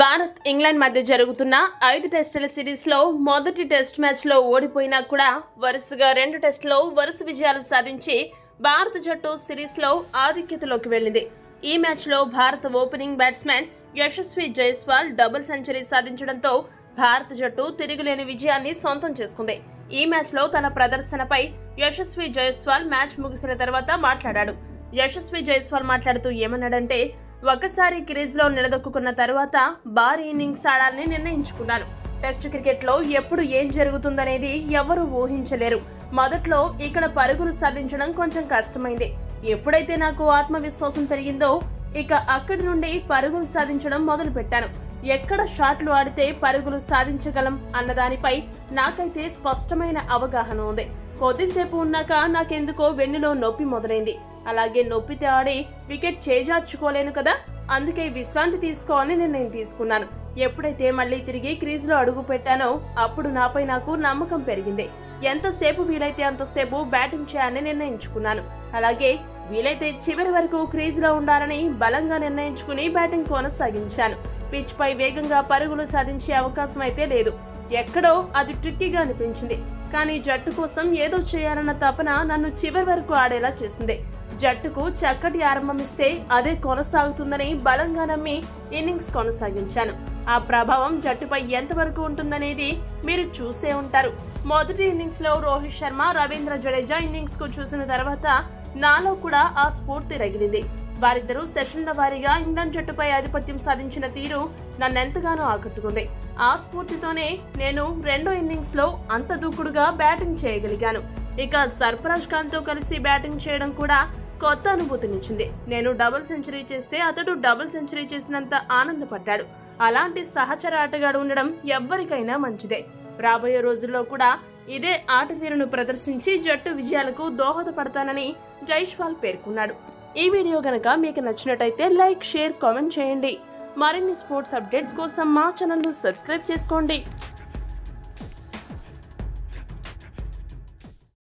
Bharat England మధ్య జరుగుతున్న 5 టెస్టుల సిరీస్ లో మొదటి టెస్ట్ మ్యాచ్ లో ఓడిపోయినా కూడా వరుసగా 2 టెస్టుల్లో వరుస విజయాలు సాధించి భారత జట్టు సిరీస్ లో ఆధిక్యతలోకి వెళ్ళింది. ఈ మ్యాచ్ లో భారత opening batsmen Yashasvi Jaiswal double century సాధించడంతో భారత జట్టు తిరుగులేని విజయాన్ని సొంతం చేసుకుంది. ఈ మ్యాచ్ లో తన ప్రదర్శనపై యశస్వి జైస్వాల్ మ్యాచ్ ముగిసిన తర్వాత మాట్లాడాడు. యశస్వి జైస్వాల్ మాట్లాడుతూ ఏమన్నాడంటే, ఒకసారి క్రీజ్ లో నిలదొక్కున్న తర్వాత భారీ ఇన్నింగ్స్ ఆడాలని నిర్ణయించుకున్నాను. టెస్ట్ క్రికెట్ లో ఎప్పుడు ఏం జరుగుతుందనేది ఎవరూ ఊహించలేరు. మొదట్లో ఇక్కడ పరుగులు సాధించడం కొంచెం కష్టమైంది. ఎప్పుడైతే నాకు ఆత్మవిశ్వాసం పెరిగిందో ఇక అక్కడి నుండి పరుగులు సాధించడం మొదలు పెట్టాను. ఎక్కడ షాట్లు ఆడితే పరుగులు సాధించగలం అన్నదానిపై నాకైతే స్పష్టమైన అవగాహన ఉంది. కొద్దిసేపు ఉన్నాక నాకెందుకో వెన్నులో నొప్పి మొదలైంది. అలాగే నొప్పితే ఆడి వికెట్ చేజార్చుకోలేను కదా, అందుకే విశ్రాంతి తీసుకోవాలని నిర్ణయం తీసుకున్నాను. ఎప్పుడైతే మళ్లీ తిరిగి క్రీజ్ లో అడుగు పెట్టానో అప్పుడు నాపై నాకు నమ్మకం పెరిగింది. ఎంతసేపు వీలైతే అంతసేపు బ్యాటింగ్ చేయాలని నిర్ణయించుకున్నాను. అలాగే వీలైతే చివరి వరకు క్రీజ్ లో ఉండాలని బలంగా నిర్ణయించుకుని బ్యాటింగ్ కొనసాగించాను. పిచ్ పై వేగంగా పరుగులు సాధించే అవకాశం అయితే లేదు. ఎక్కడో అది ట్రిక్కీగా అనిపించింది. కానీ జట్టు కోసం ఏదో చేయాలన్న తపన నన్ను చివరి వరకు ఆడేలా చేసింది. జట్టుకు చక్కటి ఆరంభం ఇస్తే అదే కొనసాగుతుందని బలంగా నమ్మి ఇన్నింగ్స్ కొనసాగించాను. ఆ ప్రభావం జట్టుపై ఎంతవరకు ఉంటుందనేది మీరు చూసే ఉంటారు. మొదటి ఇన్నింగ్స్ లో రోహిత్ శర్మ, రవీంద్ర జడేజా ఇన్నింగ్స్ కు చూసిన తర్వాత నాలో కూడా ఆ స్ఫూర్తి రగిలింది. వారిద్దరూ సెషన్ల వారీగా ఇంగ్లాండ్ జట్టుపై ఆధిపత్యం సాధించిన తీరు నన్నెంతగానో ఆకట్టుకుంది. ఆ స్ఫూర్తితోనే నేను రెండో ఇన్నింగ్స్ లో అంత దూకుడుగా బ్యాటింగ్ చేయగలిగాను. ఇక సర్ఫరాజ్ ఖాన్ తో కలిసి బ్యాటింగ్ చేయడం కూడా కొత్త అనుభూతినిచ్చింది. నేను డబుల్ సెంచరీ చేస్తే అతడు డబుల్ సెంచరీ చేసినంత ఆనందపడ్డాడు. అలాంటి సహచర ఆటగాడు ఉండడం ఎవ్వరికైనా మంచిదే. రాబోయే రోజుల్లో కూడా ఇదే ఆట తీరును ప్రదర్శించి జట్టు విజయాలకు దోహదపడతానని జైస్వాల్ పేర్కొన్నాడు. ఈ వీడియో గనక మీకు నచ్చినట్టయితే లైక్, షేర్, కామెంట్ చేయండి. మరిన్ని స్పోర్ట్స్ అప్డేట్స్ కోసం మా ఛానల్ ను సబ్స్క్రైబ్ చేసుకోండి.